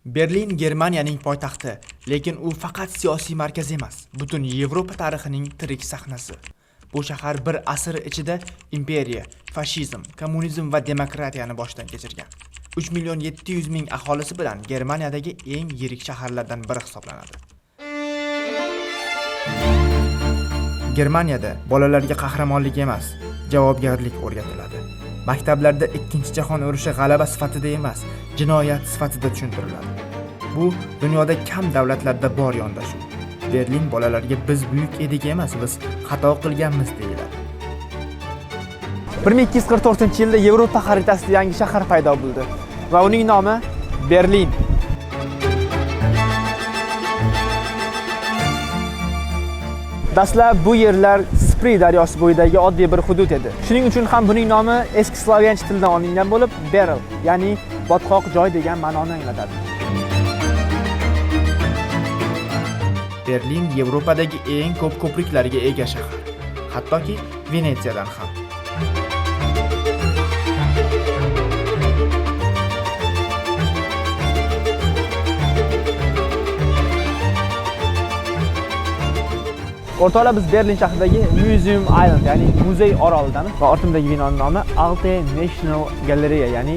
Berlin Germaniyaning poytaxti, lekin u faqat siyosiy markaz emas, butun Yevropa tarixining tirik sahnasi. Bu shahar bir asr ichida imperiya, fashizm, kommunizm va demokratiyani boshdan kechirgan. 3.700.000 aholisi bilan Germaniyadagi eng yirik shaharlardan biri hisoblanadi. Germaniyada bolalarga qahramonlik emas, javobgarlik o'rgatiladi. Maktablarda Ikkinchi jahon urushi g'alaba sifatida emas, jinoyat sifatida tushuntiriladi. Bu dunyoda kam davlatlarda bor yondashuv. Berlin bolalarga biz buyuk edik emas, biz xato qilganmiz deyiladi. 1244-yilda Yevropa xaritasida yangi shahar paydo bo'ldi va uning nomi Berlin. Dastlab bu yerlar Spree daryosi bo'yidagi oddiy bir hudud edi. Shuning uchun ham buning nomi eski slavyancha tildan olingan bo'lib, Berl, ya'ni botqoq joy degan ma'noni anglatadi. Berlin Yevropadagi eng ko'p ko'priklarga ega shahar, hattoki Venetsiyadan ham. O'rtoqlar, biz Berlin shahridagi Museum Island, ya'ni muzey orolidamiz va ortimdagi binoning nomi Alte National Galleria, ya'ni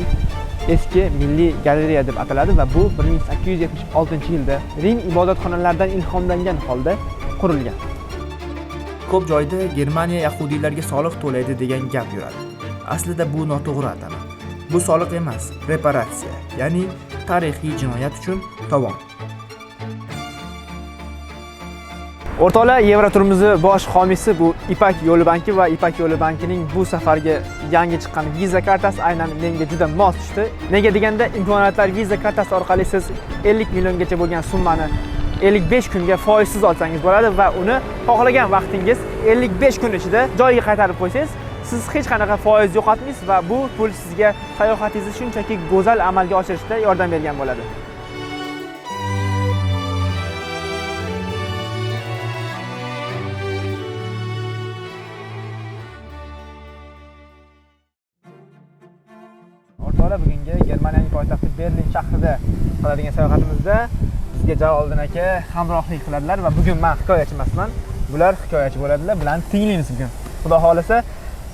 eski milliy galereya deb ataladi va bu 1876-yilda Rim ibodatxonalaridan ilhomlangan holda qurilgan. Ko'p joyda Germaniya yahudiylarga soliq to'laydi degan gap yuradi. Aslida bu noto'g'ri atama. Bu soliq emas, reparatsiya, ya'ni tarixiy jinoyat uchun tovon. O'rtoqlar, Yevroturimizni bosh homiysi bu Ipak Yo'li banki va Ipak Yo'li bankining bu safarga yangi chiqqan Visa kartasi aynan menga juda mos tushdi. Nega deganda, imkoniyatlar Visa kartasi orqali siz 50 milliongacha bo'lgan summani 55 kunga foizsiz olsangiz bo'ladi va uni xohlagan vaqtingiz 55 kun ichida joyiga qaytarib qo'ysangiz, siz hech qanaqa foiz yo'qotmaysiz va bu pul sizga sayohatingizni shunchaki go'zal amalga oshirishda yordam bergan bo'ladi. O'rtoqlar, bugungi Germaniyaning poytaxti Berlin shahrida qiladigan sayohatimizda bizga Jaloliddin aka hamrohlik qiladilar va bugun men hikoyachi emasman. Bular hikoyachi bo'ladilar, bilan tinglaymiz bugun. Xudo xolasa.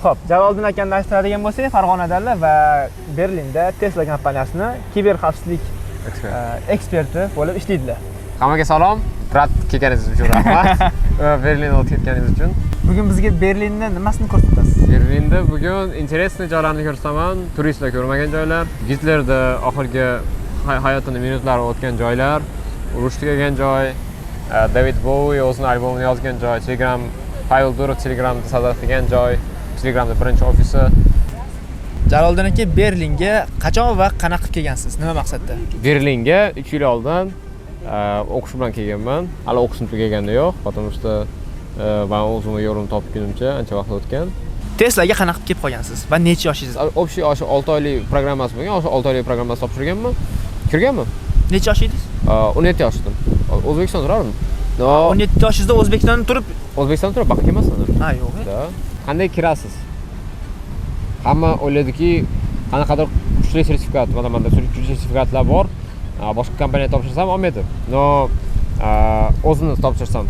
Xo'p, Jaloliddin akani tanishtiradigan bo'lsak, Farg'onadalar va Berlinda Tesla kompaniyasini kiber xavfsizlik eksperti bo'lib ishlaydilar. Hammaga salom. Rad kelganingiz uchun rahmat. Berlinga o'tib ketganingiz uchun. Bugun bizga Berlinni nimasini ko'rsatasiz? Berlinda bugun interesniy joylarni ko'rsataman. Turistlar ko'rmagan joylar, Gitlerda oxirgi hayotini minutlari o'tgan joylar, urush tugagan joy, David Bowie o'zining albomini yozgan joy, Telegram Pavel Durov Telegramda sadar qilgan joy, Telegramda birinchi ofisi. Jaloliddin aka, Berlinga qachon va qanaqa kelgansiz? Nima maqsadda? Berlinga 3 yil oldin o'qish bilan kelganman. Hali o'qishim tugaganda yo'q, потому что men o'zimga yo'lni topgunimcha ancha vaqt o'tgan. Teslaga qanaqa kelib qolgansiz va necha yoshingiz? Общий 6 oylik programmasi bo'lgan, o'sha 6 oylik programmasi topshirganman. Kirganman. Necha yoshingiz? 17 yoshdim. O'zbekistonda turardim. 17 yoshingizda O'zbekistonda turib, baxtga emasman. Ha, yo'q. Qanday kirasiz? Hamma o'yladiki, qanaqadir kuchli sertifikat, mana kuchli sertifikatlar bor. Boshqa kompaniya topshirsam olmaydi. No, o'zini topshirsam,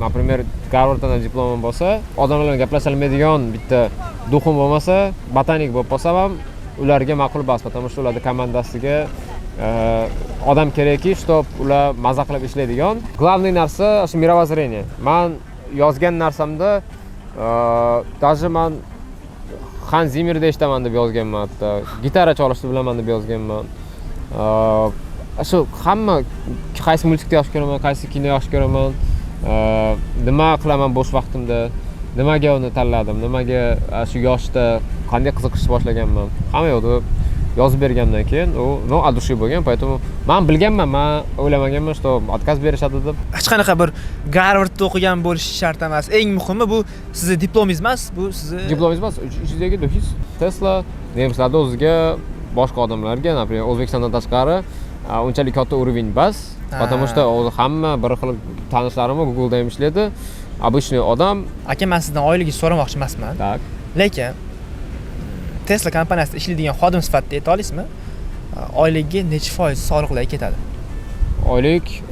например, Garvarddan diplomim bo'lsa, odamlar bilan gaplasha olmaydigan bitta duxum bo'lmasa, botanik bo'lib qolsam ham ularga ma'qul emas, потому что ularning komandasiga odam kerakki, чтоб ular maza qilib ishlaydigan. Главный narsa o'sha mirovozrение. Men yozgan narsamda даже men Hans Zimmerda eshitaman deb yozganman, hatto gitara chalishni bilaman deb yozganman. Shu hamma qaysi multikni yaxshi ko'raman, qaysi kino yaxshi ko'raman, nima qilaman bo'sh vaqtimda, nimaga uni tanladim, nimaga shu yoshda qanday qiziqishni boshlaganman. Hamma yo'qni yozib bergandan keyin u adushi bo'lgan, поэтому men bilganman, men o'ylamaganman, что отказ berishadi deb. Hech qanaqa bir Garvardda o'qigan bo'lish shart emas. Eng muhimi bu sizning diplomingiz emas, bu sizning diplomingiz emas, ichdagi do'kis. Tesla nemislarda o'ziga boshqa odamlarga, например, O'zbekistondan tashqari unchalik katta уровень bas, потому что hamma bir xil tanishlarim Google'da ham ishlaydi. Обычный odam. Aka, men sizdan oyligingizni so'ramoqchi emasman. Tak. Lekin Tesla kompaniyasida ishlaydigan xodim sifatida ayta olasizmi? Oyligiga necha foiz soliqlar ketadi? oylik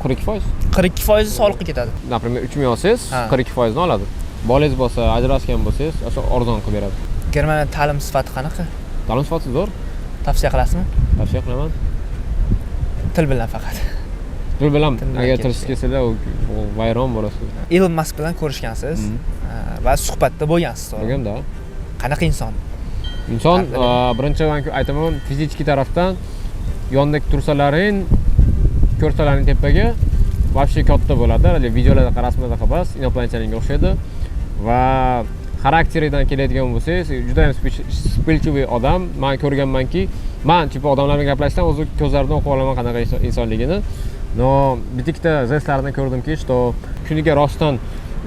42%. 42% soliqqa ketadi. Например, 3 ming olsangiz, Ha. 42% ni oladi. Bolangiz bo'lsa, ajrashgan bo'lsangiz, o'sha arzon qilib beradi. Germaniya ta'lim sifati qanaqa? Ta'lim sifati zo'r. Tavsiya qilasizmi? Tavsiya qilaman. Til bilan faqat. Pul bilan Til bilan agar kelish tilsiz kelsalar, u vayron bo'lasiz. Elon Musk bilan ko'rishgansiz va suhbatda bo'lgansiz, to'g'ri? Bo'lganda. Qanaqa inson? Inson birinchi man aytaman, fiziki tarafdan yonida tursalaring, ko'rsalaring tepaga вообще katta bo'ladi. Videolarda qarasmada emas, inoplantchalarga o'xshaydi va xarakteridan keladigan bo'lsangiz, juda ham spilchivoy odam. Men ko'rganmanki, men tipi odamlar bilan gaplashsam, o'zi ko'zlaridan o'qib olaman qanaqa insonligini. No, bitta zestlarni ko'rdimki, что kuniga rostdan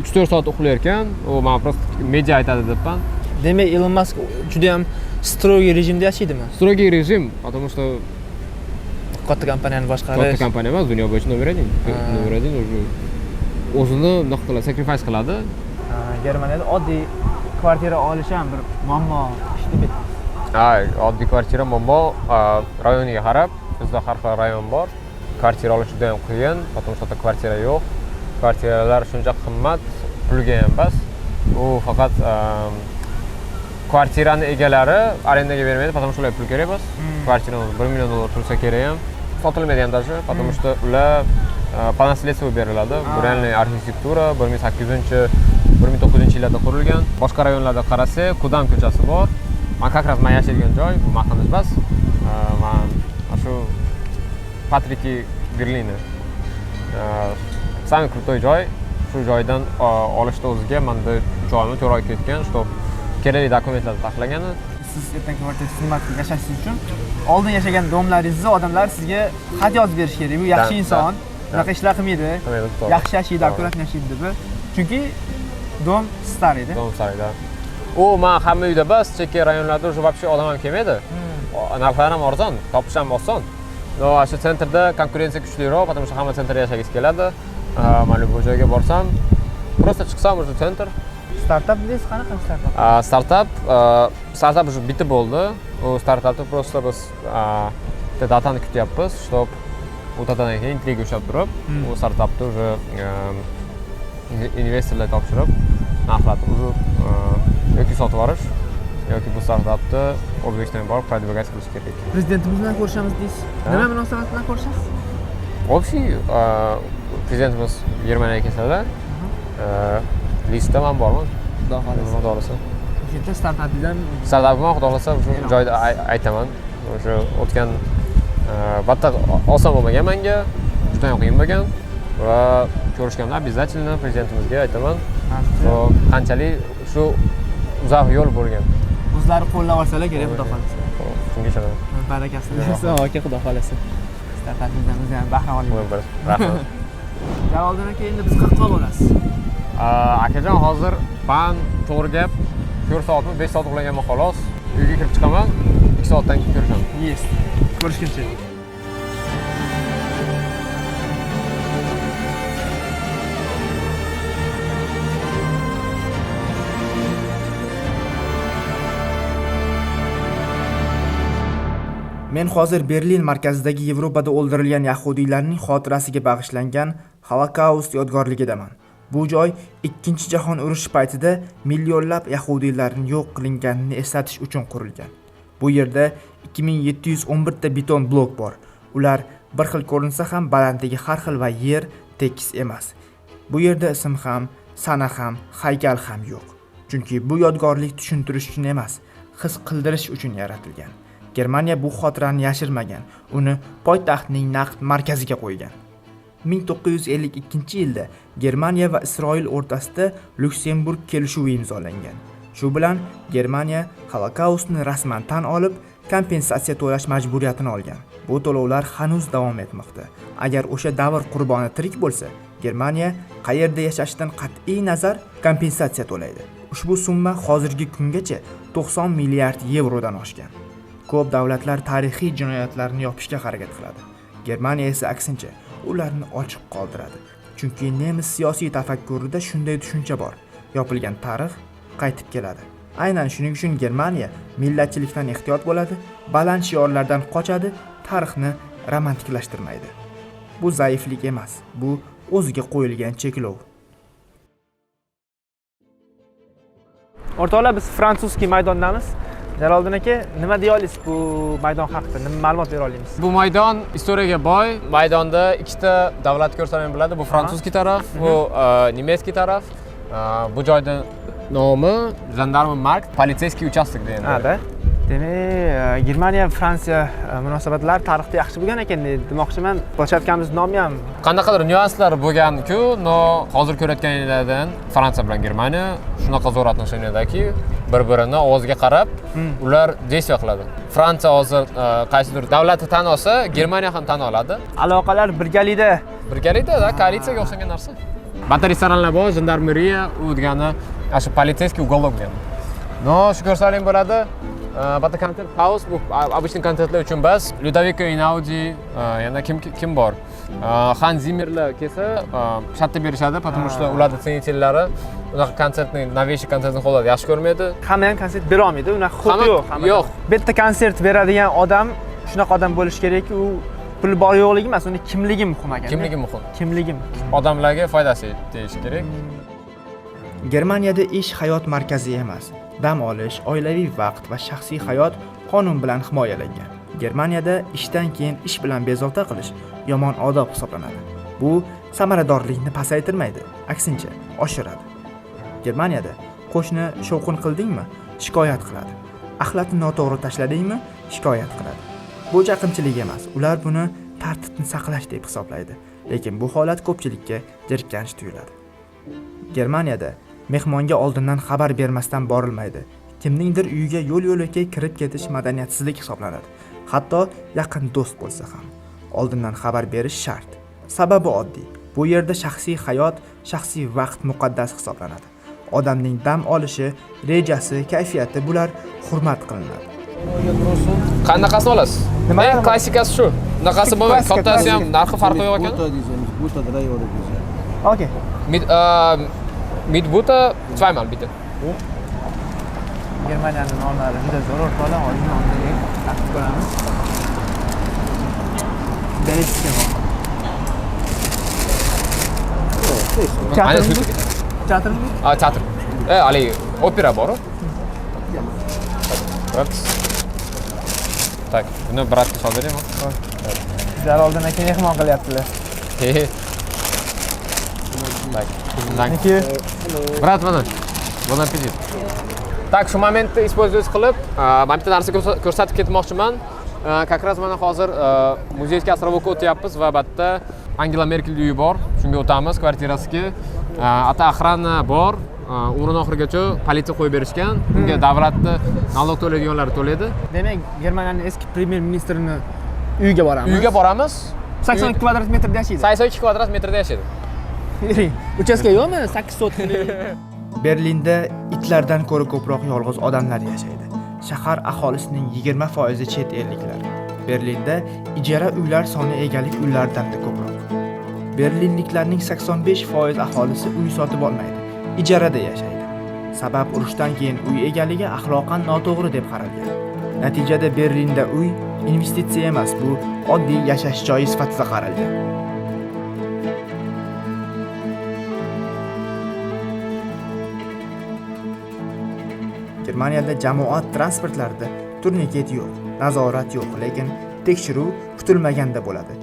3-4 soat uxlar ekan, u men просто media aytadi debman. Demak, Elon Musk juda ham strogiy rejimda yashaydimi? Строгий режим, потому что Katta kompaniyani katta boshqarish. kompaniya emas, dunyo bo'yicha номер 1. Номер 1 o'zini nima qiladi, sacrifice qiladi. Germaniyada oddiy kvartira olish ham bir muammo ishni. Ha, oddiy kvartira muammo, rayoniga qarab, bizda har xil rayon bor. Kvartira olish juda ham qiyin, потому что kvartira yo'q. Kvartiralar shuncha qimmat, pulga ham bas. U faqat kvartirani egalari arendaga bermaydi, потому что ular pul kerak emas. Kvartirani $1 million tursa kerak ham. Sotilmaydi ham даже, потому что ular по наследству beriladi. Bu realniy arxitektura 1900-yillarda qurilgan. Boshqa rayonlarda qarasa, Kudam ko'chasi bor. Men как раз men yashaydigan joy, bu maqtanish emas. Men shu Patriki Berlini. Самый крутой joy. Shu joydan olishda o'ziga menda 3 oymi 4 oy ketgan, что kerakli dokumentlarni taxlagani. Siz ertaga kvartirada xizmat qilib yashashingiz uchun oldin yashagan domlaringizni odamlar sizga xat yozib berish kerak. Bu yaxshi inson, bunaqa ishlar qilmaydi, yaxshi yashaydi, akkuratni yashaydi deb. Chunki dom stariydi. Dom sarayda. U men hamma uyda bas, chekka rayonlarda уже вообще odam ham kelmaydi. Narxlar ham arzon, topish ham oson. No, shu sentrda konkurensiya kuchliroq, потому что hamma sentrda yashagisi keladi. Men bu joyga borsam, просто chiqsam o'sha sentr. Startap deysiz, qanaqa startap? Startap уже bitta bo'ldi. U startapda просто biz datani kutyapmiz, чтоб u datadan keyin intriga ushlab turib, u startapda уже investorlar topshirib, narxlarni уже yoki sotib olish, yoki bu startapni O'zbekistonga borib продвигать qilish kerak. Prezidentimiz bilan ko'rishamiz deysiz. Nima munosabat bilan ko'rishasiz? Общий prezidentimiz Germaniyaga kelsalar, listda men borman. Xudo xolasa. Xudo xolasa. O'sha startapdan Startapni Xudo xolasa shu joyda aytaman. O'sha o'tgan batta oson bo'lmagan menga, juda ham qiyin bo'lgan va ko'rishganlar обязательно prezidentimizga aytaman. Qanchalik shu uzoq yo'l bo'lgan. o'zlari qo'llab olsalar kerak, Xudo xolasa. Shunga ishonaman. Barakasi. Aka, Xudo xolasa. Startapimizdan biz ham bahra olaylik. Rahmat. Jaloliddin aka, endi biz qayerga borasiz? Akajon, hozir men to'g'ri gap 4 soatmi, 5 soat uxlaganman xolos. Uyga kirib chiqaman, 2 soatdan keyin ko'rishaman. Yes. Ko'rishguncha. Men hozir Berlin markazidagi Yevropada o'ldirilgan yahudiylarning xotirasiga bag'ishlangan Holocaust yodgorligidaman. Bu joy 2-jahon urushi paytida millionlab yahudiylarning yo'q qilinganini eslatish uchun qurilgan. Bu yerda 2711 ta beton blok bor. Ular bir xil ko'rinsa ham balandligi har xil va yer tekis emas. Bu yerda ism ham, sana ham, haykal ham yo'q. Chunki bu yodgorlik tushuntirish uchun emas, his qildirish uchun yaratilgan. Germaniya bu xotirani yashirmagan, uni poytaxtning naqd markaziga qo'ygan. 1952-yilda Germaniya va Isroil o'rtasida Lyuksemburg kelishuvi imzolangan. Shu bilan Germaniya Holocaustni rasman tan olib, kompensatsiya to'lash majburiyatini olgan. Bu to'lovlar hanuz davom etmoqda. Agar o'sha davr qurboni tirik bo'lsa, Germaniya qayerda yashashidan qat'iy nazar kompensatsiya to'laydi. Ushbu summa hozirgi kungacha 90 milliard yevrodan oshgan. Ko'p davlatlar tarixiy jinoyatlarni yopishga harakat qiladi. Germaniya esa aksincha, ularni ochiq qoldiradi. Chunki nemis siyosiy tafakkurida shunday tushuncha bor. Yopilgan tarix qaytib keladi. Aynan shuning uchun Germaniya millatchilikdan ehtiyot bo'ladi, baland shiorlardan qochadi, tarixni romantiklashtirmaydi. Bu zaiflik emas, bu o'ziga qo'yilgan cheklov. O'rtoqlar, biz frantsuzskiy maydondamiz. Jaloliddin aka, nima deya olasiz bu maydon haqida? Nima ma'lumot bera olasiz? Bu maydon historiyaga boy. Maydonda ikkita davlat ko'rsatmani bo'ladi. Bu fransuzskiy taraf, bu nemetskiy taraf. Bu joyda nomi Gendarmenmarkt, politseyskiy uchastok deyiladi. Ha-da. Demak, Germaniya Fransiya munosabatlari tarixda yaxshi bo'lgan ekan demoqchiman. Boshlatganimiz nomi ham qanaqadir nyuanslari bo'lgan-ku, no hozir ko'rayotganinglardan Fransiya bilan Germaniya shunaqa zo'r atnosheniyadaki, bir-birini o'ziga qarab, ular действия qiladi. Fransiya hozir qaysidir davlatni tan olsa, Germaniya ham tan oladi. Aloqalar birgalikda, koalitsiyaga o'xshagan narsa. Bitta restoranlar bor, jandarmeriya, u degani shu politseyskiy uголок degani. No, shu ko'rsaling bo'ladi. Bitta konsert house, bu обычный konsertlar uchun bas. Ludovico Einaudi, yana kim bor? Hans Zimmerlar kelsa, shartda berishadi, потому что ularning ценителlari unaqa konsertni, новейший konsertni qo'lladi, yaxshi ko'rmaydi. Hamma ham konsert bera olmaydi, unaqa huquqi yo'q. Yo'q. Bitta konsert beradigan odam shunaqa odam bo'lishi kerak-ku, u pul bor yo'qligi emas, uni kimligi muhim ekan. Kimligi odamlarga foydasi deyish kerak. Germaniyada ish hayot markazi emas. Dam olish, oilaviy vaqt va shaxsiy hayot qonun bilan himoyalangan. Germaniyada ishdan keyin ish bilan bezovta qilish yomon odob hisoblanadi. Bu samaradorlikni pasaytirmaydi, aksincha oshiradi. Germaniyada qo'shni shovqin qildingmi, shikoyat qiladi. Axlatni noto'g'ri tashladingmi, shikoyat qiladi. Bu chaqimchilik emas, ular buni tartibni saqlash deb hisoblaydi. Lekin bu holat ko'pchilikka jirkanish tuyuladi. Germaniyada mehmonga oldindan xabar bermasdan borilmaydi. Kimningdir uyiga yo'l-yo'lakay kirib ketish madaniyatsizlik hisoblanadi. Hatto yaqin do'st bo'lsa ham oldindan xabar berish shart. Sababi oddiy. Bu yerda shaxsiy hayot, shaxsiy vaqt muqaddas hisoblanadi. Odamning dam olishi, rejasi, kayfiyati bular hurmat qilinadi. Qanaqasi olasiz? Nima klassikasi shu. Bunaqasi bo'lmaydi. Kattasi ham narxi farqi yo'q ekan. Okay. Mit buta zweimal bitte. Germaniyaning nonlari juda zo'r o'rtoqlar, hozir nonni taqib ko'ramiz. Berishga bor. Teatr. Teatr. Ali opera bor. Tak, buni bratga soldiraymi? Jaloliddin aka mehmon qilyaptilar. Так. Brat, mana. Bon appetit. Tak, shu momentni использовать qilib, men bitta narsa ko'rsatib ketmoqchiman. Как раз mana hozir muzeyskiy островga o'tyapmiz va bitta Angela Merkel uyi bor. Shunga o'tamiz, kvartirasiga. Ata охрана bor. O'rin oxirigacha politsiya qo'yib berishgan. Unga davlatni налог to'laydiganlar to'laydi. Demak, Germaniyaning eski premyer ministrini uyiga boramiz. Uyga boramiz. 82 kvadrat metrda yashaydi. 82 kvadrat metrda yashaydi. Uchastka yo'qmi? 8 sotixlik. Berlinda itlardan ko'ra ko'proq yolg'iz odamlar yashaydi. Shahar aholisining 20% chet elliklar. Berlinda ijara uylar soni egalik uylardan ko'proq. Berlinliklarning 85% aholisi uy sotib olmaydi, ijarada yashaydi. Sabab urushdan keyin uy egaligi axloqan noto'g'ri deb qaralgan. Natijada Berlinda uy investitsiya emas, bu oddiy yashash joyi sifatida qaralgan. Germaniyada jamoat transportlarida turniket yo'q, nazorat yo'q, lekin tekshiruv kutilmaganda bo'ladi.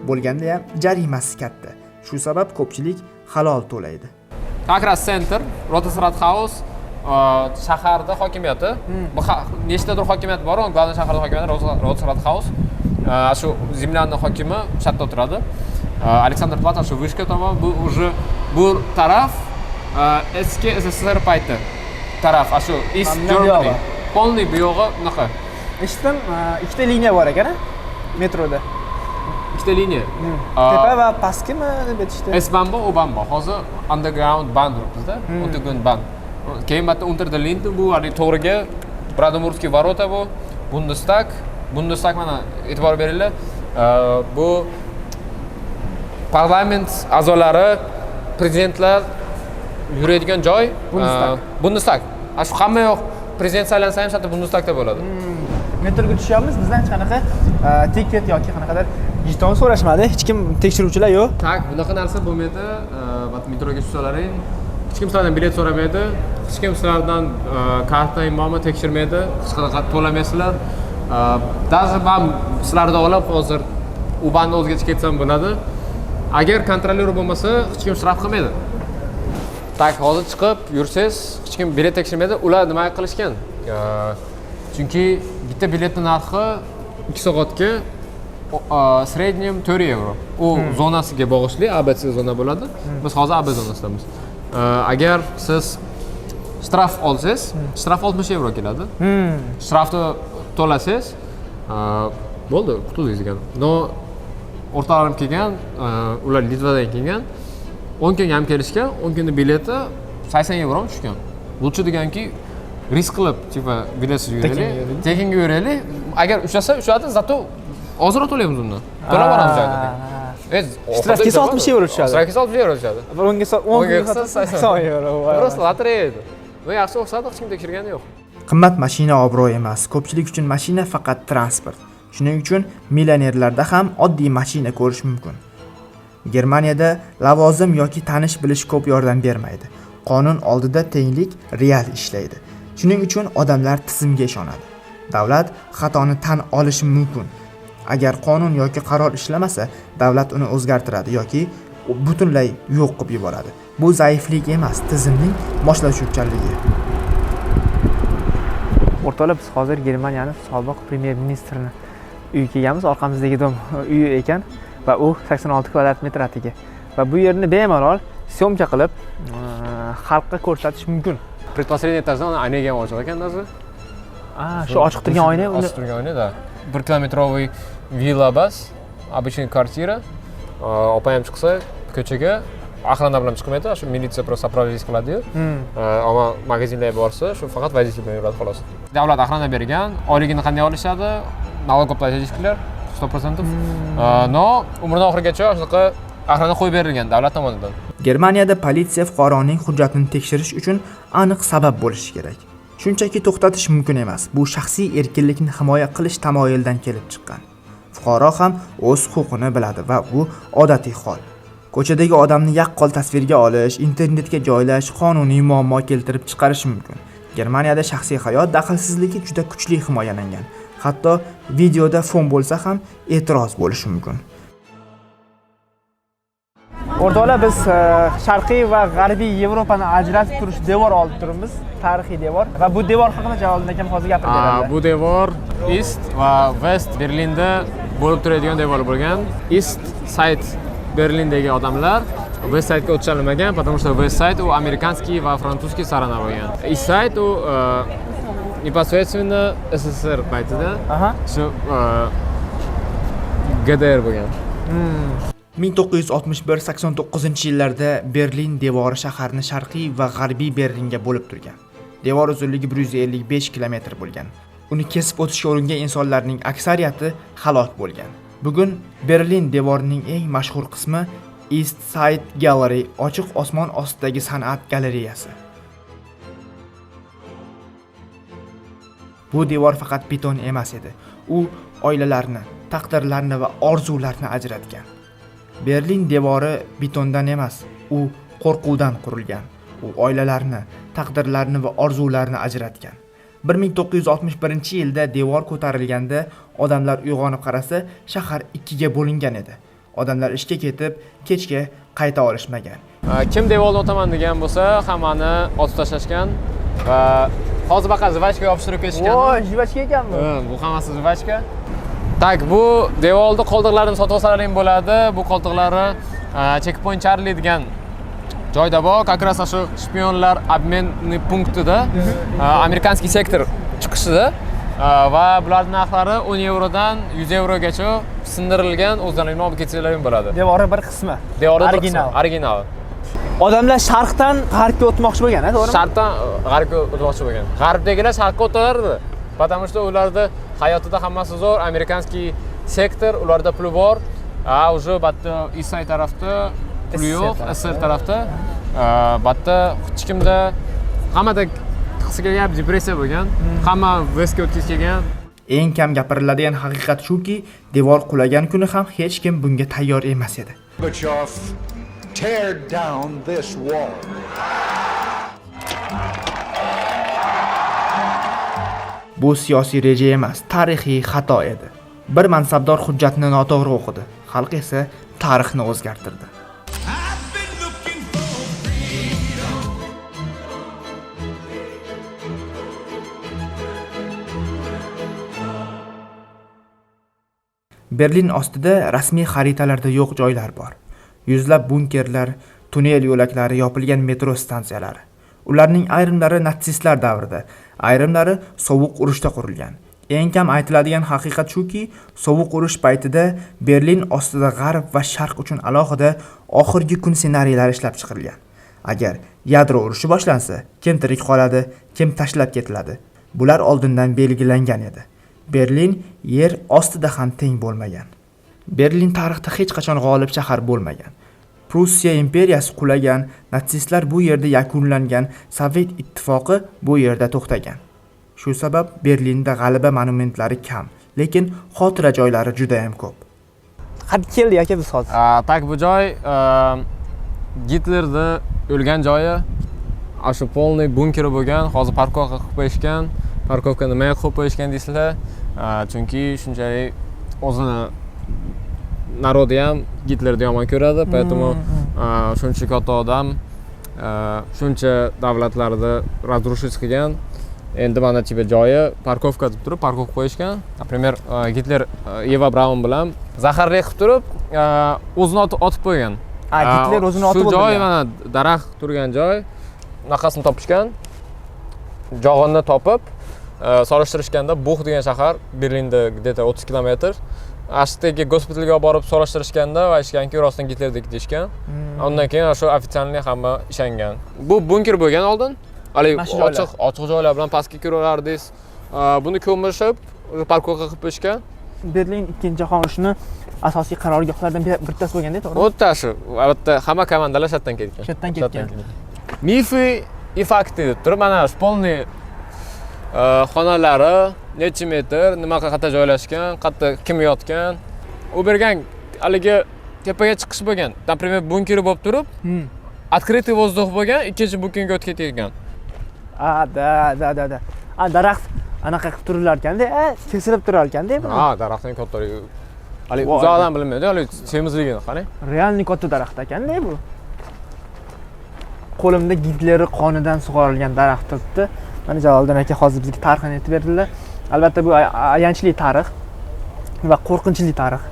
Bo'lganda ham jarimasi katta. Shu sabab ko'pchilik halol to'laydi. Как раз center, Rotenstraathaus, shaharda hokimiyati. Bu nechtadir hokimiyat bor, Glavniy shaharda hokimiyati Rotenstraathaus. Shu Zemlyanning hokimi shu yerda o'tiradi. Alexander Plata shu vishka tomon, bu уже bu taraf eski SSSR payti. Taraf, shu East Germany. Polniy buyog'i bunaqa. Eshitdim, ikkita liniya bor ekan, metroda. Ikkita liniya. Tepa va pastgimi deb aytishdi. S-Bahn bor, U-Bahn bor. Hozir underground Bahn turibdi-da, underground Bahn. Keyin bitta Unter der Linden bu, hali to'g'riga Brandenburgskiy varota bu, Bundestag mana e'tibor beringlar. Bu parlament a'zolari, prezidentlar yuradigan joy Bundestag. Shu hamma yoq prezident saylansa ham shatta Bundestagda bo'ladi. Metroga tushyapmiz, bizdan hech qanaqa tiket yoki qanaqadir Jeton so'rashmadi, hech kim tekshiruvchilar yo'q. Tak, bunaqa narsa bo'lmaydi. Metroga tushsalaring, hech kim sizlardan bilet so'ramaydi, hech kim sizlardan karta imomni tekshirmaydi, hech qanaqa to'lamaysizlar. Даже men sizlardan olib hozir u bandni o'zgacha ketsam bo'ladi. Agar kontrolyor bo'lmasa, hech kim shtraf qilmaydi. Tak, hozir chiqib yursangiz, hech kim bilet tekshirmaydi. Ular nima qilishgan? Chunki bitta biletning narxi 2 soatga srednyam 4 euro. U zonasiga bog'ishli, ABC zona bo'ladi. Biz hozir AB zonasidamiz. Agar siz shtraf olsangiz, shtraf 60 euro keladi. Shtrafni to'lasangiz, bo'ldi, qutuldik degan. No, o'rtalarim kelgan, ular Litvadan kelgan. 10 kunga ham kelishgan, 10 kunning bileti 80 euro tushgan. Lutchi deganki, risk qilib, tipa biletsiz yuraylik, tekinga yuraylik. Agar ushladi, zato ozroq to'laymiz undan. To'lab boramiz joyda. Shtraf kelsa 60 euro tushadi. Shtraf kelsa 60 euro tushadi. 10 kunga 80 euro. Просто lotereya edi. Va yaxshi o'xshadi, hech kim tekshirgani yo'q. Qimmat mashina obro' emas. Ko'pchilik uchun mashina faqat transport. Shuning uchun millionerlarda ham oddiy mashina ko'rish mumkin. Germaniyada lavozim yoki tanish bilish ko'p yordam bermaydi. Qonun oldida tenglik real ishlaydi. Shuning uchun odamlar tizimga ishonadi. Davlat xatoni tan olishi mumkin. Agar qonun yoki qaror ishlamasa, davlat uni o'zgartiradi yoki butunlay yo'q qilib yuboradi. Bu zaiflik emas, tizimning moslashuvchanligi. O'rtoqlar, biz hozir Germaniyaning sobiq premyer ministrini uyiga kelganmiz. Orqamizdagi dom uyi ekan va u 86 kvadrat metr atiga. Va bu yerni bemalol syomka qilib xalqqa ko'rsatish mumkin. Предпоследний этажdan oynaga ham ochiq ekan o'zi. Shu ochiq turgan oyna, ochiq turgan oyna, da. 1 kilometrovый villa bas, обычный kvartira. Opam chiqsa ko'chaga охрана bilan chiqmaydi, shu militsiya просто сопровождение qiladi-yu. Ammo magazinlarga borsa, shu faqat водитель bilan yuradi xolos. Davlat охрана bergan, oyligini qanday olishadi? Налог платежchilar 100%. No, umrining oxirigacha shunaqa охрана qo'yib berilgan davlat tomonidan. Germaniyada politsiya fuqaroning hujjatini tekshirish uchun aniq sabab bo'lishi kerak. Shunchaki to'xtatish mumkin emas. Bu shaxsiy erkinlikni himoya qilish tamoyilidan kelib chiqqan. Fuqaro ham o'z huquqini biladi va bu odatiy hol. Ko'chadagi odamni yaqqol tasvirga olish, internetga joylash qonuniy muammo keltirib chiqarishi mumkin. Germaniyada shaxsiy hayot daxlsizligi juda kuchli himoyalangan. Hatto videoda fon bo'lsa ham e'tiroz bo'lishi mumkin. O'rtoqlar, biz sharqiy va g'arbiy Yevropani ajratib turish devor olib turibmiz. Tarixiy devor va bu devor haqida Jaloliddin akam hozir gapirib beradi. Bu devor East va West Berlinda bo'lib turadigan devor bo'lgan. East Side Berlindagi odamlar West Side'ga o'tishilmagan, потому что West Side u amerikanskiy va frantsuzskiy sarana bo'lgan. East Side u непосредственно SSSR paytida shu GDR bo'lgan. 1961-89-yillarda Berlin devori shaharni sharqiy va g'arbiy Berlinga bo'lib turgan. Devor uzunligi 155 kilometr bo'lgan. Uni kesib o'tishga uringan insonlarning aksariyati halok bo'lgan. Bugun Berlin devorining eng mashhur qismi East Side Gallery, ochiq osmon ostidagi san'at galereyasi. Bu devor faqat beton emas edi. U oilalarni, taqdirlarni va orzularni ajratgan. Berlin devori betondan emas, u qo'rquvdan qurilgan. U oilalarni, taqdirlarni va orzularni ajratgan. 1961-yilda devor ko'tarilganda odamlar uyg'onib qarasa, shahar ikkiga bo'lingan edi. Odamlar ishga ketib, kechga qayta olishmagan. Kim devorni o'taman degan bo'lsa, hammani otib tashlashgan va hozir baqa zvachka yopishtirib ketishgan. Voy, zvachka ekanmi? Bu hammasi zvachka. Tak, bu devorda qoldiqlarni sotib olsalaring bo'ladi. Bu qoldiqlari Checkpoint Charlie degan joyda bor. Как раз shu shpionlar обменный punktida amerikanskiy sektor chiqishida va bularning narxlari 10 yevrodan 100 yevrogacha sindirilgan, o'zlaringni olib ketsalaring bo'ladi. Devorning bir qismi. Original. Odamlar sharqdan g'arbga o'tmoqchi bo'lgan, to'g'rimi? Sharqdan g'arbga o'tmoqchi bo'lgan. G'arbdagilar sharqqa o'tardi. Потому что ularda hayotida hammasi zo'r, amerikanskiy sektor, ularda pul bor. Уже batta Isay tarafda pul yo'q, SR tarafda. Batta hech kimda hammada qisqa gap depressiya bo'lgan. Hamma Westga o'tkazib kelgan. Eng kam gapiriladigan haqiqat shuki, devor qulagan kuni ham hech kim bunga tayyor emas edi. Gorbachev, tear down this wall. Bu siyosiy reja emas, tarixiy xato edi. Bir mansabdor hujjatni noto'g'ri o'qidi, xalq esa tarixni o'zgartirdi. Berlin ostida rasmiy xaritalarda yo'q joylar bor. Yuzlab bunkerlar, tunnel yo'laklari, yopilgan metro stansiyalari. Ularning ayrimlari natsistlar davrida, ayrimlari sovuq urushda qurilgan. Eng kam aytiladigan haqiqat shuki, sovuq urush paytida Berlin ostida g'arb va sharq uchun alohida oxirgi kun ssenariylari ishlab chiqilgan. Agar yadro urushi boshlansa, kim tirik qoladi, kim tashlab ketiladi? Bular oldindan belgilangan edi. Berlin yer ostida ham teng bo'lmagan. Berlin tarixda hech qachon g'olib shahar bo'lmagan. Prussiya imperiyasi qulagan, natsistlar bu yerda yakunlangan, Sovet ittifoqi bu yerda to'xtagan. Shu sabab Berlinda g'alaba monumentlari kam, lekin xotira joylari juda ham ko'p. Qad keldik aka biz hozir. Tak bu joy Gitlerda o'lgan joyi. Shu polniy bunkeri bo'lgan, hozir parkovka qilib qo'yishgan. Parkovka nimaga qilib qo'yishgan deysizlar? Chunki shunchalik o'zini narodi ham Gitlerni yomon ko'radi, поэтому shuncha katta odam shuncha davlatlarda разрушить qilgan. Endi mana bu joyi parkovka deb turib, parkovka qo'yishgan. Например, Gitler Eva Braun bilan zaharli qilib turib, o'zini otib qo'ygan. Gitler o'zini otib qo'ygan. Shu joy o'ldirgan. mana daraxt turgan joy. Bunaqasini topishgan. Jog'ini topib, solishtirishganda Buch degan shahar Berlinda где-то 30 kilometr. Ashdagi gospitalga olib borib solishtirishganda va aytganki, rostdan Gitlerdik deyishgan. Undan keyin shu ofitsialniy hamma ishongan. Bu bunker bo'lgan oldin. Ochiq joylar bilan pastga kiraverardingiz. Buni ko'mishib, parkovka qilib qo'yishgan. Berlin ikkinchi jahon urushini asosiy qarorgohlaridan bittasi bo'lganda, to'g'rimi? O'ta shu. Albatta, hamma komandalar shatdan ketgan. Shatdan ketgan. Mify и fakti deb turib, mana shu polniy xonalari necha metr, nima qayerda joylashgan, qayerda kim yotgan. U bergan haligi tepaga chiqish bo'lgan. Например, bunkeri bo'lib turib, открытый воздух bo'lgan, ikkinchi bunkerga o'tib ketgan. Da. Daraxt anaqa qilib turilar ekanda, kesilib turar ekanda bu. Daraxtning kattaligi. Haligi uzoqdan bilinmaydi, haligi semizligini qarang. Realniy katta daraxt ekanda bu. Qo'limda Gitlerning qonidan sug'orilgan daraxt turibdi. Mana Jaloliddin aka hozir bizga tarixini aytib berdilar. Albatta bu ayanchli tarix va qo'rqinchli tarix.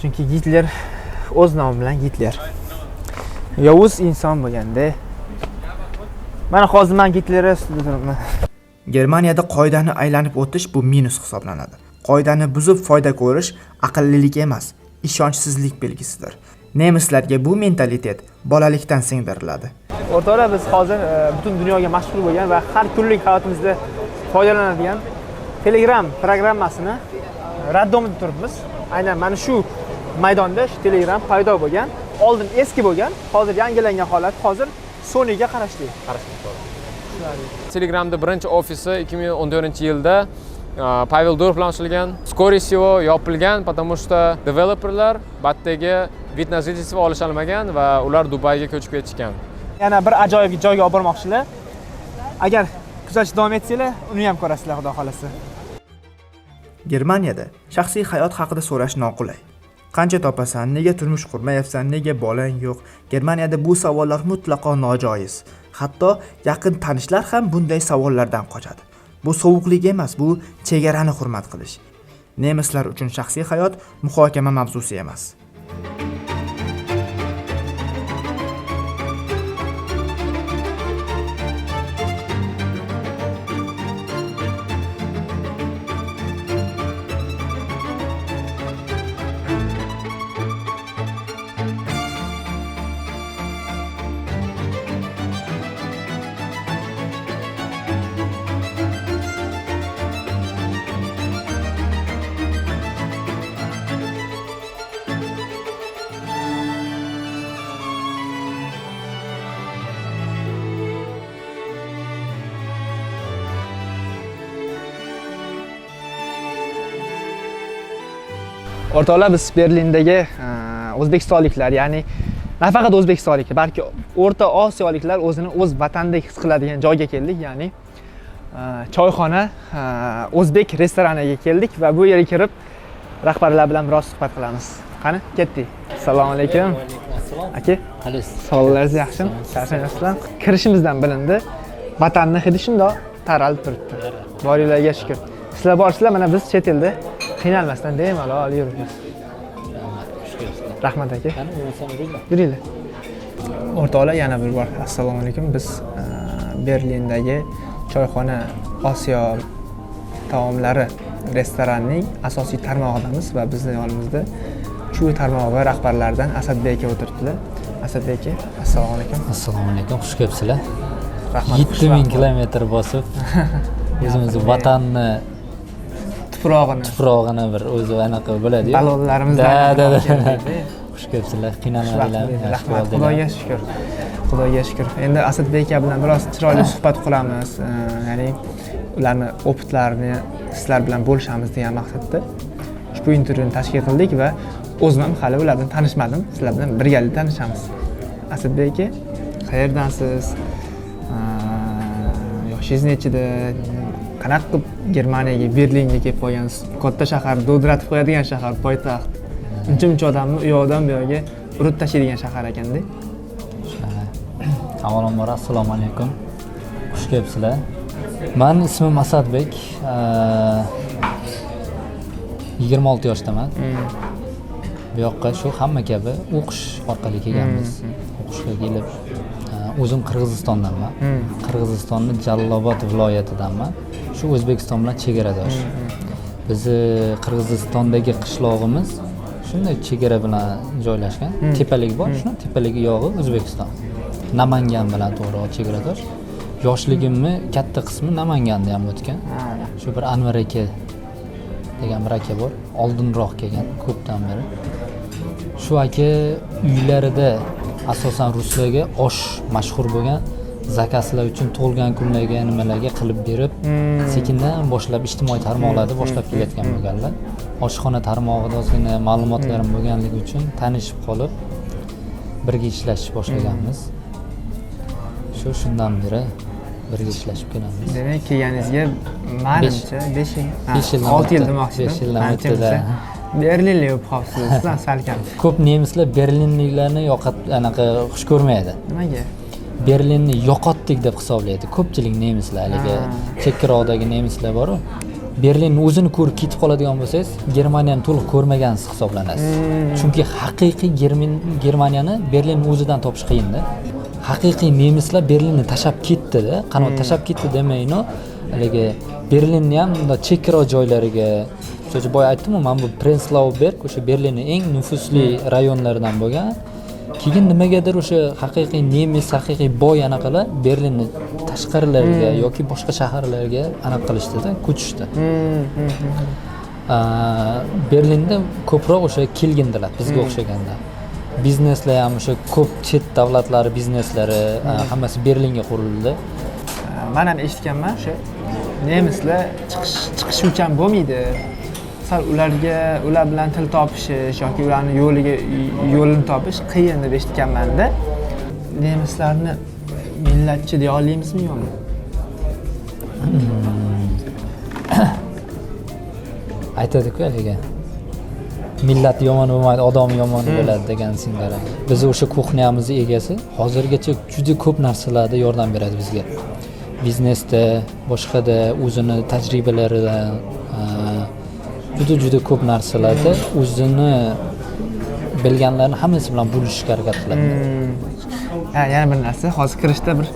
Chunki Gitler o'z nomi bilan Gitler. Yovuz inson bo'lganda. Mana hozir men Gitlerni ustida turibman. Germaniyada qoidani aylanib o'tish bu minus hisoblanadi. Qoidani buzib foyda ko'rish aqllilik emas, ishonchsizlik belgisidir. Nemislarga bu mentalitet bolalikdan singdiriladi. O'rtoqlar, biz hozir butun dunyoga mashhur bo'lgan va har kunlik hayotimizda foydalanadigan Telegram programmasini raddomida turibmiz. Aynan mana shu maydonda shu Telegram paydo bo'lgan. Oldin eski bo'lgan, hozir yangilangan holat. Hozir Sonyga qarashli. Telegramda birinchi ofisi 2014-yilda Pavel Durov bilan ochilgan. Скорее всего yopilgan, потому что developerlar batdagi vид на жительство olisha olmagan va ular Dubayga ko'chib ketishgan. Yana bir ajoyib joyga olib bormoqchilar. Agar kuzatishni davom etsanglar, uni ham ko'rasizlar, xudo xolasa. Germaniyada shaxsiy hayot haqida so'rash noqulay. Qancha topasan, nega turmush qurmayapsan, nega bolang yo'q? Germaniyada bu savollar mutlaqo nojoiz. Hatto yaqin tanishlar ham bunday savollardan qochadi. Bu sovuqlik emas, bu chegarani hurmat qilish. Nemislar uchun shaxsiy hayot muhokama mavzusi emas. O'rtoqlar, biz Berlindagi o'zbekistonliklar, ya'ni nafaqat o'zbekistonliklar, balki O'rta Osiyoliklar o'zini o'z vatandek his qiladigan joyga keldik, ya'ni choyxona, o'zbek restoraniga keldik va bu yerga kirib rahbarlar bilan biroz suhbat qilamiz. Qani, ketdik. Assalomu alaykum. Aka, sog'lig'ingiz yaxshimi? Charchamasizlar? Kirishimizdan bilindi, vatanning hidi shundoq taralib turibdi. Boringlarga shukr. Sizlar borsizlar, mana biz chet elda qiynalmasdan bemalol yuribmiz. Rahmat aka. Yuringlar. O'rtoqlar, yana bir bor assalomu alaykum. Biz Berlindagi choyxona Osiyo taomlari restoranining asosiy tarmog'idamiz va bizning yonimizda shu tarmog'i rahbarlaridan Asadbek aka o'tiribdilar. Asadbek aka, assalomu alaykum. Assalomu alaykum, xush kelibsizlar. Rahmat. 7000 kilometr bosib o'zimizni vatanni tuprog'ini bir o'zi anaqa bo'ladi-ku. Balonlarimizdan. Xush kelibsizlar, qiynalmaringlar. Rahmat. Xudoga shukr. Xudoga shukr. Endi Asadbek aka bilan biroz chiroyli suhbat qilamiz. Ya'ni ularning opitlarini sizlar bilan bo'lishamiz degan maqsadda ushbu intervyuni tashkil qildik va o'zim ham hali ular bilan tanishmadim. Sizlar bilan birgalikda tanishamiz. Asadbek aka, qayerdansiz? Yoshingiz nechida? Qanaqa qilib Germaniyaga, Berlinga kelib qolgansiz? Katta shahar, dovdiratib qo'yadigan shahar, poytaxt. Uncha odamni u yoqdan bu yoqqa urib tashlaydigan shahar ekanda. Avvalambor assalomu alaykum. Xush kelibsizlar. Men ismim Asadbek. 26 yoshdaman. Bu yoqqa shu hamma kabi o'qish orqali kelganmiz. O'qishga kelib, o'zim Qirg'izistondanman. Qirg'izistonning Jalolobod viloyatidanman. Shu O'zbekiston bilan chegaradosh. Bizi Qirg'izistondagi qishlog'imiz shunday chegara bilan joylashgan. Tepaligi bor, shuni tepaligi yog'i O'zbekiston. Namangan bilan to'g'ri chegaradosh. Yoshligimni katta qismi Namanganda ham o'tgan. Shu bir Anvar aka degan bir aka bor, oldinroq kelgan ko'pdan beri. Shu aka uylarida asosan ruslarga osh mashhur bo'lgan, zakaslar uchun tug'ilgan kunlarga nimalarga qilib berib, sekindan boshlab ijtimoiy tarmoqlarda boshlab kelayotgan bo'lganlar. Oshxona tarmog'ida ozgina ma'lumotlarim bo'lganligi uchun tanishib qolib birga ishlashni boshlaganmiz. Shundan beri birga ishlashib kelamiz. Demak, kelganingizga menimcha 5 yil, 6 yil demoqchiman. 5 yildan o'tdi-da. Berlinlik bo'lib qolibsiz, sizlar salkam. Ko'p nemislar berlinliklarni anaqa xush ko'rmaydi. Nimaga? Berlinni yo'qotdik deb hisoblaydi. Ko'pchilik nemislar, haligi chekkaroqdagi nemislar bor-ku. Berlinni o'zini ko'rib ketib qoladigan bo'lsangiz, Germaniyani to'liq ko'rmagansiz hisoblanasiz. Chunki haqiqiy Germaniyani Berlinning o'zidan topish qiyin-da. Haqiqiy nemislar Berlinni tashab ketdi-da. Qanot tashab ketdi demayno, haligi Berlinni ham unda chekkaroq joylariga, o'sha boya aytdim-ku, men bu Prenzlau Berg o'sha Berlinning eng nufuzli rayonlaridan bo'lgan. Keyin nimagadir o'sha haqiqiy nemis, haqiqiy boy anaqalar Berlinni tashqarilariga yoki boshqa shaharlarga anaqa qilishdi-da, ko'chishdi. Berlinda ko'proq o'sha kelgindilar bizga o'xshaganda. Bizneslar ham o'sha ko'p chet davlatlari bizneslari hammasi Berlinga qurildi. Men ham eshitganman, o'sha nemislar chiqishuvchan bo'lmaydi. Ular bilan til topishish yoki ularning yo'lini topish qiyin deb eshitganman-da. Nemislarni millatchi deya olamizmi yo'qmi? Aytadi-ku haligi. Millat yomon bo'lmaydi, odam yomon bo'ladi degan singari. Biz o'sha kuxnyamizni egasi hozirgacha juda ko'p narsalarda yordam beradi bizga. Biznesda, boshqada o'zini tajribalaridan juda ko'p narsalarda o'zini bilganlarini hammasi bilan bo'lishishga harakat qiladi. Yana bir narsa, hozir kirishda bir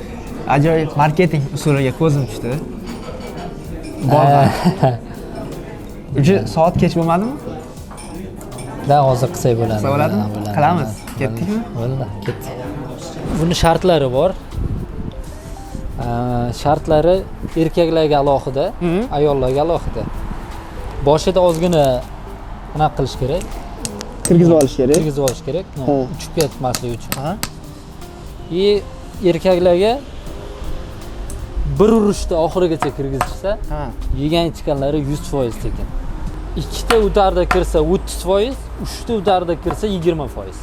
ajoyib marketing usuliga ko'zim tushdi. Uchi soat kech bo'lmadimi? Hozir qilsak bo'ladi. Bo'ladimi? Qilamiz. Ketdikmi? Bo'ldi, ketdik. Buni shartlari bor. Shartlari erkaklarga alohida, ayollarga alohida. Boshida ozgina anaqa qilish kerak. Kirgizib olish kerak. Uchib ketmaslik uchun. Erkaklarga bir urishda oxirigacha kirgizishsa, yegan ichganlari 100% tekin. ikkita o'tarda kirsa 30%, uchta o'tarda kirsa 20%.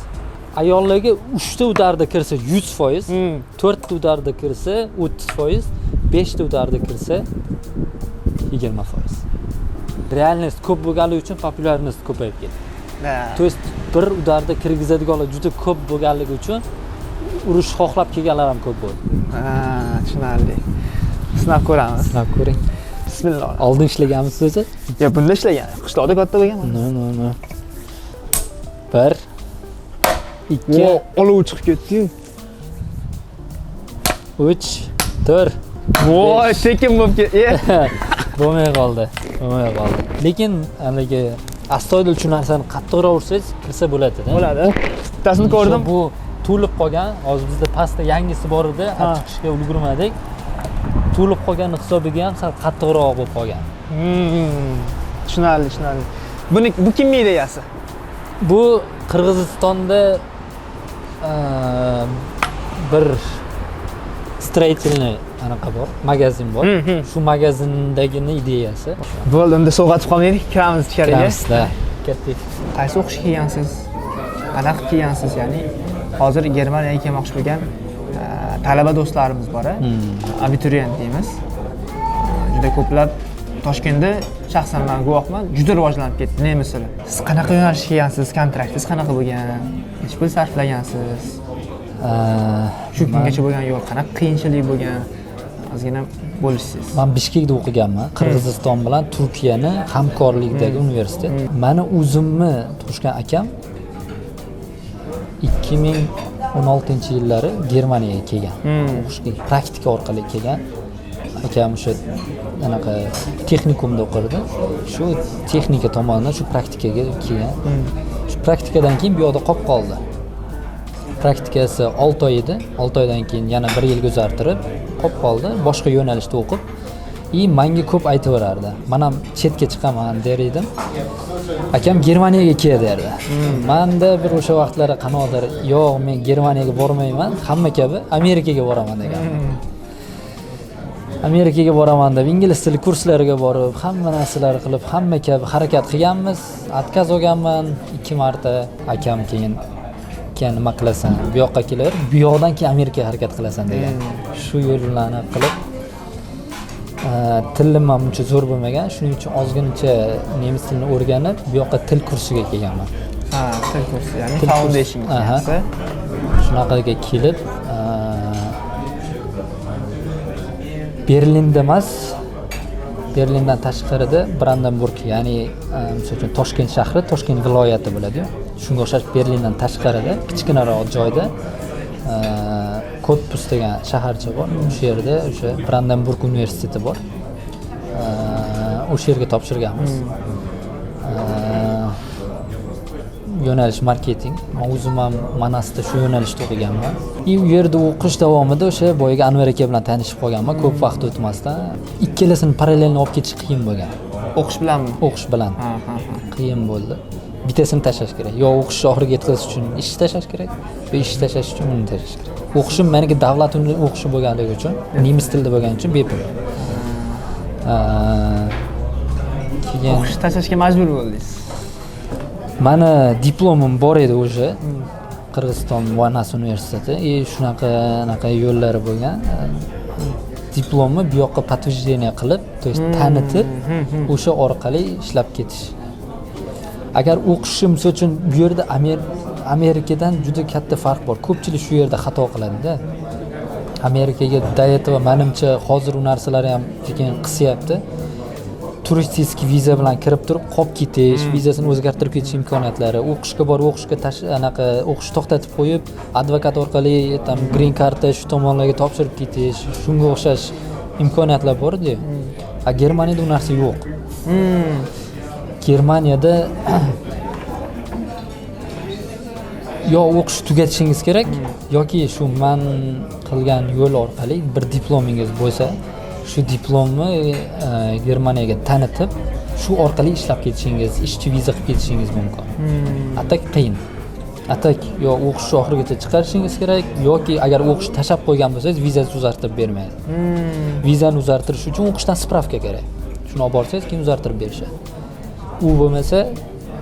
Ayollarga 3ta o'tarda kirsa 100%, 4ta o'tarda kirsa 30%, 5ta o'tarda kirsa 20%. Realnost ko'p bo'lganligi uchun populyarnost ko'payib ketdi. To есть bir udarda kirgizadiganlar juda ko'p bo'lganligi uchun urush xohlab kelganlar ham ko'p bo'ldi. Tushunarli. Sinab ko'ramiz. Sinab ko'ring. Bismillah. Oldin ishlaganmisiz o'zi? Yo, bunda ishlagan. Qishloqda katta bo'lganman. No. 1 2 olov chiqib ketdi-yu. 3 4 Voy, sekin bo'lib ketdi. Bo'lmay qoldi. Lekin haligi astoydil shu narsani qattiqroq ursangiz kirsa bo'ladi-da. Bo'ladi. Bittasini ko'rdim. Bu to'lib qolgan, hozir bizda pastda yangisi bor edi, chiqishga ulgurmadik. To'lib qolganning hisobiga ham sal qattiqroq bo'lib qolgan. Tushunarli. Bu kimning ideyasi? Bu Qirg'izistonda bir stроительный anaqa bor, magazin bor. Shu magazindagini ideyasi. Bo'ldi, unda sovg'atib qolmaylik, kiramiz ichkariga. Kiramizda. Ketdik. Qaysi o'qish kelgansiz? Qanaqa kelgansiz? Ya'ni hozir Germaniyaga kelmoqchi bo'lgan talaba do'stlarimiz bor, abituriyent deymiz. Juda ko'plab Toshkentda shaxsan men guvohman, juda rivojlanib ketdi nemis tili. Siz qanaqa yo'nalishga kelgansiz? Kontraktingiz qanaqa bo'lgan? Necha pul sarflagansiz? Shu kungacha bo'lgan yo'l qanaqa qiyinchilik bo'lgan? Ozgina bo'lishsiz. Men Bishkekda o'qiganman. Qirg'iziston bilan Turkiyani hamkorlikdagi universitet. Meni o'zimni tug'ishgan akam 2016-yillari Germaniyaga kelgan. O'qishga praktika orqali kelgan. Akam o'sha anaqa texnikumda o'qirdi. Shu texnika tomonidan shu praktikaga kelgan. Shu praktikadan keyin bu yerda qolib qoldi. Praktikasi 6 oy edi. 6 oydan keyin yana 1 yilga uzartirib qolib qoldi. Boshqa yo'nalishda o'qib, menga ko'p aytaverardi. Men ham chetga chiqaman der edim. Akam Germaniyaga kel derdi. Menda bir o'sha vaqtlarda qanaqadir, yo'q, men Germaniyaga bormayman, hamma kabi Amerikaga boraman degan. Amerikaga boraman deb ingliz tili kurslariga borib, hamma narsalar qilib, hamma kabi harakat qilganmiz. Отказ olganman 2 marta. Akam keyin nima qilasan? Bu yoqqa kelar, bu yoqdan keyin Amerikaga harakat qilasan degan. Shu yo'llarni qilib tilim ham uncha zo'r bo'lmagan, shuning uchun ozginacha nemis tilini o'rganib, bu yoqqa til kursiga kelganman. Til kursi, ya'ni foundation kursi. Shunaqaga kelib, Berlinda emas, Berlindan tashqarida Brandenburg, ya'ni misol uchun Toshkent shahri, Toshkent viloyati bo'ladi-ku. Shunga o'xshash Berlindan tashqarida, kichkinaroq joyda Kotpus degan shaharcha bor. O'sha yerda o'sha Brandenburg universiteti bor. O'sha yerga topshirganmiz. Yo'nalish marketing. Men o'zim ham Manasda shu yo'nalishda o'qiganman. U yerda o'qish davomida o'sha boyaga Anvar aka bilan tanishib qolganman, ko'p vaqt o'tmasdan. Ikkalasini parallelni olib ketish qiyin bo'lgan. O'qish bilanmi? O'qish bilan. Qiyin bo'ldi. Bittasini tashlash kerak. Yo o'qishni oxiriga yetkazish uchun ishni tashlash kerak, yo ishni tashlash uchun uni tashlash kerak. O'qishim meniki davlat o'qishi bo'lganligi uchun, nemis tilida bo'lgani uchun bepul. Keyin o'qishni tashlashga majbur bo'ldingiz. Mani diplomim bor edi o'sha. Qirg'iziston Vanas universiteti. Shunaqa yo'llari bo'lgan. Diplomni bu yoqqa подтверждение qilib, to есть tanitib, o'sha orqali ishlab ketish. Agar o'qishim uchun bu yerda Amerikadan juda katta farq bor. Ko'pchilik shu yerda xato qiladi-da. Amerikaga до этого menimcha hozir u narsalar ham lekin qisyapti. Turistik viza bilan kirib turib qolib ketish, vizasini o'zgartirib ketish imkoniyatlari, o'qishga borib o'qish to'xtatib qo'yib, advokat orqali tam green cardni shu tomonlarga topshirib ketish, shunga o'xshash imkoniyatlar bor-ku. Germaniyada u narsa yo'q. Germaniyada yo o'qish tugatishingiz kerak yoki shu men qilgan yo'l orqali bir diplomingiz bo'lsa, shu diplomni Germaniyaga tanitib, shu orqali ishlab ketishingiz, ishchi viza qilib ketishingiz mumkin. Atak qiyin. Atak yo o'qishni oxirigacha chiqarishingiz kerak yoki agar o'qish tashab qo'ygan bo'lsangiz, vizangizni uzartirib bermaydi. Vizani uzartirish uchun o'qishdan spravka kerak. Shuni olib borsangiz, keyin uzartirib berishadi. u bo'lmasa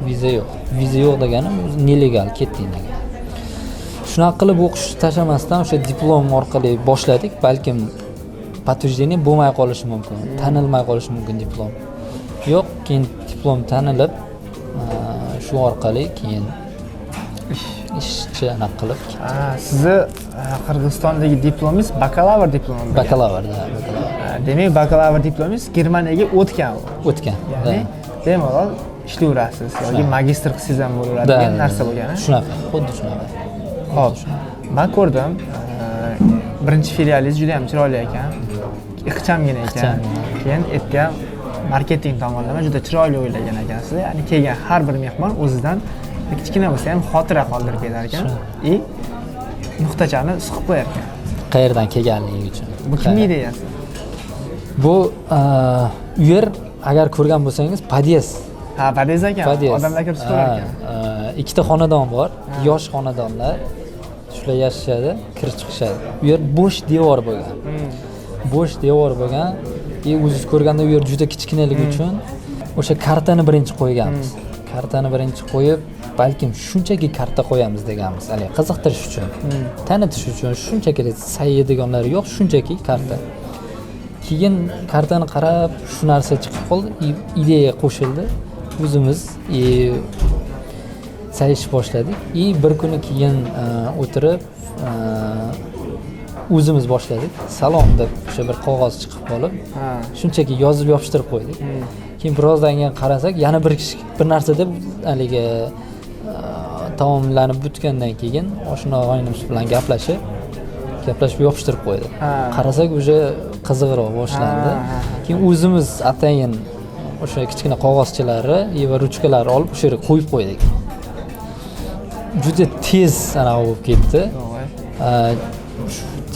viza yo'q. Viza yo'q degani nelegal ketding degani. Shunaqa qilib o'qish tashlamasdan o'sha diplom orqali boshladik. Balkim подтверждение bo'lmay qolishi mumkin, tanilmay qolishi mumkin diplom. Yo'q, keyin diplom tanilib, shu orqali keyin ishchi anaqa qilib. Sizni Qirg'izistondagi diplomingiz bakalavr diplomi. Bakalavrda. Demak, bakalavr diplomingiz Germaniyaga o'tgan. O'tgan. Ya'ni bemalol ishlayverasiz yoki magistr qilsangiz ham bo'laveradigan narsa bo'lgan. Shunaqa, xuddi shunaqa. Xo'p, men ko'rdim. Birinchi filialingiz juda ham chiroyli ekan. Ixchamgina ekan. Keyin aytgan marketing tomonlama juda chiroyli o'ylagan ekansiz. Ya'ni kelgan har bir mehmon o'zidan kichkina bo'lsa ham xotira qoldirib ketar ekan. Nuqtachani siqib qo'yar ekan. Qayerdan kelganligi uchun. Bu kimning ideyasi? Bu u yer agar ko'rgan bo'lsangiz podyezd. Ha, podyezd ekan. Odamlar kirib chiqar ekan. Ikkita xonadon bor, yosh xonadonlar. Shular yashashadi, kirib chiqishadi. U yer bo'sh devor bo'lgan. Bo'sh devor bo'lgan. O'zingiz ko'rganda u yer juda kichkinaligi uchun o'sha kartani birinchi qo'yganmiz. Kartani birinchi qo'yib, balkim shunchaki karta qo'yamiz deganmiz. Hali qiziqtirish uchun, tanitish uchun shunchaki sayyidiganlar yo'q, shunchaki karta. Keyin kartani qarab, shu narsa chiqib qoldi, ideya qo'shildi. O'zimiz sayish boshladik. Bir kuni keyin o'tirib o'zimiz boshladik. Salom deb o'sha bir qog'oz chiqib qolib, shunchaki yozib yopishtirib qo'ydik. Keyin birozdan keyin qarasak, yana bir kishi bir narsa deb haligi taomlanib bitgandan keyin oshna og'aynimiz bilan gaplashib yopishtirib qo'ydi. Qarasak, o'sha qiziqroq boshlandi. Keyin o'zimiz atayin o'sha kichkina qog'ozchalari va ruchkalarni olib o'sha yerga qo'yib qo'ydik. Juda tez anaqa bo'lib ketdi.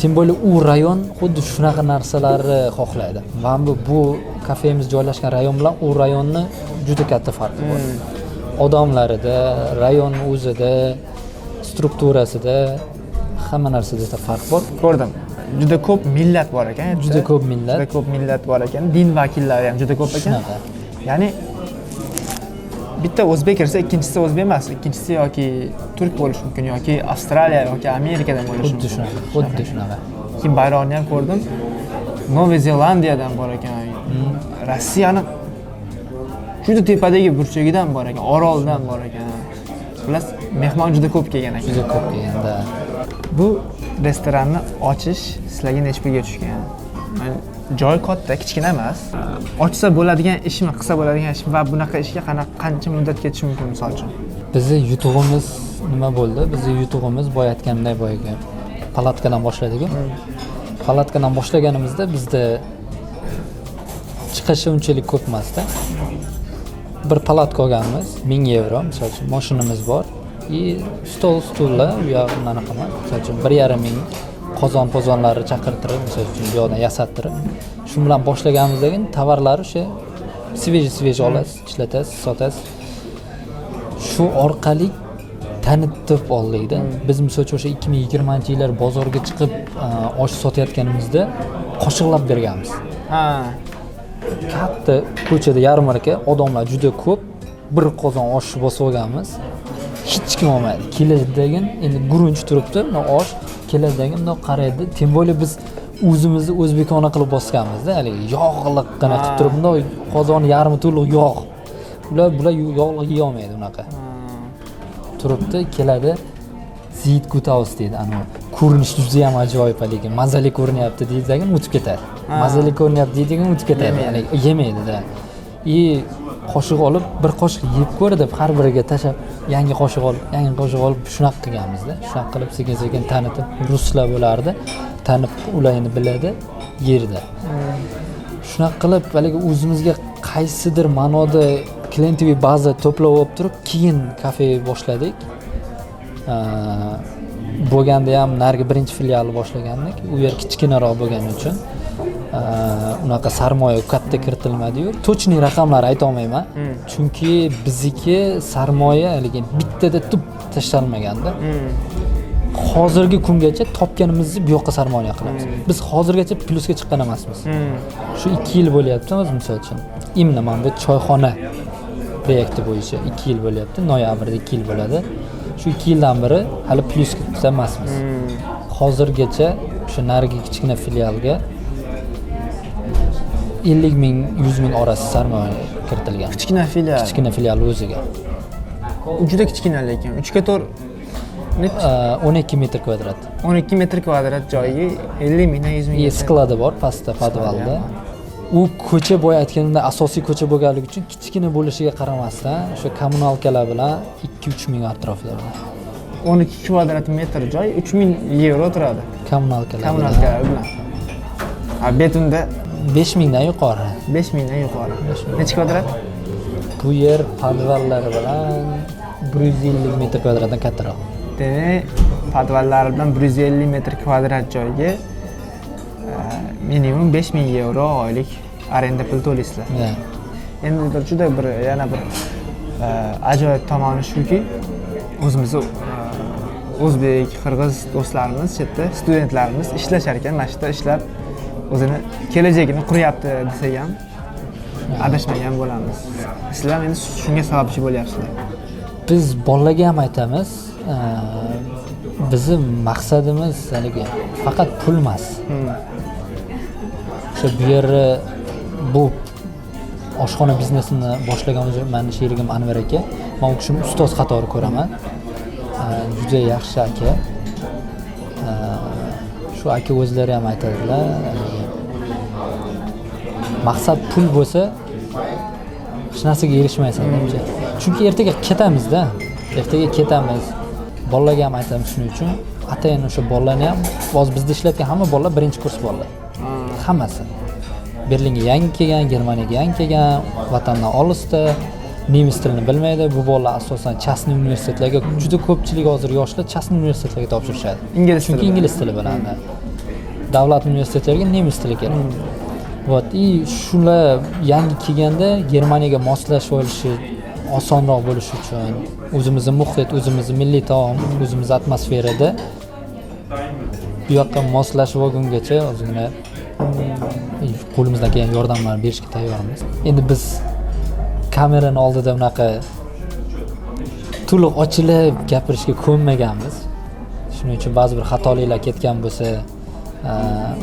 Tim bo'li u rayon xuddi shunaqa narsalarni xohlaydi. Va bu kafemiz joylashgan rayon bilan u rayonni juda katta farqi bor. Odamlarida, rayon o'zida, strukturasida, hamma narsada farq bor. Ko'rdim. Juda ko'p millat bor ekan. Juda ko'p millat. Juda ko'p millat bor ekan. Din vakillari ham juda ko'p ekan. Ya'ni bitta o'zbek kirsa, ikkinchisi o'zbek emas, ikkinchisi yoki turk bo'lishi mumkin yoki Avstraliya yoki Amerikadan bo'lishi mumkin. Xuddi shunaqa. Keyin bayrog'ini ham ko'rdim. Noviy Zelandiyadan bor ekan. Rossiyani juda tepadagi burchagidan bor ekan, oroldan bor ekan. Xullas, mehmon juda ko'p kelgan ekan. Juda ko'p kelganda. Bu restoranni ochish sizlarga necha pulga tushgan? Joy katta, kichkina emas. Ochsa bo'ladigan ishmi, qilsa bo'ladigan ish va bunaqa ishga qancha muddat ketishi mumkin misol uchun? Bizning yutug'imiz nima bo'ldi? Bizning yutug'imiz boya aytganimday boyaga palatkadan boshladik-ku. Palatkadan boshlaganimizda bizda chiqishi unchalik ko'p emasda. Bir palatka olganmiz, 1000 yevro, misol uchun mashinamiz bor. Stullar u yoqdan anaqa, misol uchun 1,5 ming qozon-pozonlarni chaqirtirib, misol uchun bu yoqdan yasattirib, shu bilan boshlaganimizdagi tovarlar o'sha sveji olasiz, ishlatasiz, sotasiz. Shu orqali tanitib oldikda. Biz misol uchun o'sha 2020-yillar bozorga chiqib osh sotayotganimizda qoshiqlab berganmiz. Katta ko'chada yarmarka, odamlar juda ko'p, bir qozon osh bosib olganmiz. Hech kim olmaydi. Keladagi endi gurunch turibdi, osh keladagi bundoq qaraydi. Tim bo'li biz o'zimizni o'zbekona qilib bosganmiz-da, haligi yog'liq qana qilib turib, bundoq qozon yarmi to'liq yog'. Bular yog'liq yeya olmaydi unaqa. Turibdi, keladi. Zid Gutaus deydi. Ko'rinish juda ham ajoyib haligi. Mazali ko'rinyapti deydi-da, o'tib ketadi. Mazali ko'rinyapti deydi-da, o'tib ketadi. Haligi yemaydi-da. Qoshiq olib, bir qoshiq yeb ko'r deb har biriga tashab, yangi qoshiq olib shunaqa qilganmiz-da. Shunaqa qilib sekin-sekin tanitib, ruslar bo'lardi. Tanib, ularni biladi, yerda. Shunaqa qilib, haligi o'zimizga qaysidir ma'noda klientoviy baza to'plab olib turib, keyin kafe boshladik. Bo'lganda ham narigi birinchi filialni boshlagandik. U yer kichkinaroq bo'lgani uchun unaqa sarmoya katta kiritilmadi-yu. To'chni raqamlarni ayta olmayman. Chunki bizniki sarmoya haligi bittada tub tashlanmaganda. Hozirgi kungacha topganimizni bu yoqqa sarmoya qilamiz. Biz hozirgacha plyusga chiqqan emasmiz. Shu 2 yil bo'lyapti o'z misol uchun. Imna mana bu choyxona proyekti bo'yicha 2 yil bo'lyapti. Noyabrda 2 yil bo'ladi. Shu 2 yildan beri hali plyusga tutsa emasmiz. Hozirgacha o'sha narigi kichkina filialga 50 ming 100 ming orasi sarmoya kiritilgan. Kichkina filial. Kichkina filial o'ziga. Juda kichkina lekin 3 ga 4 12 metr kvadrat. 12 metr kvadrat joyiga 50 mingdan 100 ming. Skladi bor pastda podvalda. U ko'cha boya aytganimda asosiy ko'cha bo'lganligi uchun kichkina bo'lishiga qaramasdan o'sha kommunalkalar bilan 2-3 ming atrofida. 12 kvadrat metr joy 3000 yevro turadi. Kommunalkalar bilan. Betunda 5 mingdan yuqori. 5 mingdan yuqori. Necha kvadrat? Bu yer podvallari bilan 150 metr kvadratdan kattaroq. Demak, podvallari bilan 150 metr kvadrat joyga minimum 5000 yevro oylik arenda puli to'laysizlar. Endi juda bir yana bir ajoyib tomoni shuki, o'zimizni o'zbek, qirg'iz do'stlarimiz, chetda studentlarimiz ishlashar ekan, mana shu yerda ishlab o'zini kelajagini quryapti desak ham adashmagan bo'lamiz. Sizlar endi shunga sababchi bo'lyapsizlar. Biz bolalarga ham aytamiz, bizning maqsadimiz haligi faqat pul emas. O'sha bu yerni bu oshxona biznesini boshlagan meni sherigim Anvar aka, men u kishini ustoz qatori ko'raman. Juda yaxshi aka. Shu aka o'zlari ham aytadilar, maqsad pul bo'lsa hech narsaga erishmaysan debcha. Chunki ertaga ketamiz-da. Ertaga ketamiz. Bolalarga ham aytamiz shuning uchun. Atayin o'sha bolalarni ham hozir bizda ishlayotgan hamma bolalar birinchi kurs bolalar. Hammasi. Berlinga yangi kelgan, Germaniyaga yangi kelgan, vatandan olisda, nemis tilini bilmaydi. Bu bolalar asosan частный universitetlarga, juda ko'pchilik hozir yoshlar частный universitetlarga topshirishadi. Chunki ingliz tili biladi. Davlat universitetlariga nemis tili kerak. Вот, и shular yangi kelganda Germaniyaga moslashib olishi osonroq bo'lishi uchun o'zimizning muhit, o'zimizning milliy taom, o'zimizning atmosferada bu yoqqa moslashib olgungacha o'zingizga qo'limizdan kelgan yordamlarni berishga tayyormiz. Endi biz kameraning oldida unaqa to'liq ochilib gapirishga ko'nmaganmiz. Shuning uchun ba'zi bir xatoliklar ketgan bo'lsa,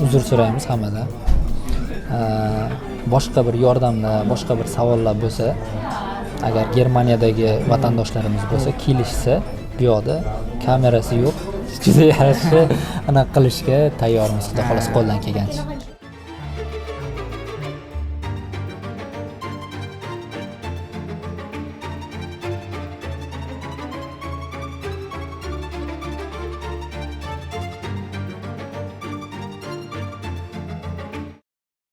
uzr so'raymiz hammadan. Boshqa bir yordamlar, boshqa bir savollar bo'lsa, agar Germaniyadagi vatandoshlarimiz bo'lsa, kelishsa, bu yoqda kamerasi yo'q, juda yaxshi anaqa qilishga tayyormiz, xudo xolos qo'ldan kelgancha.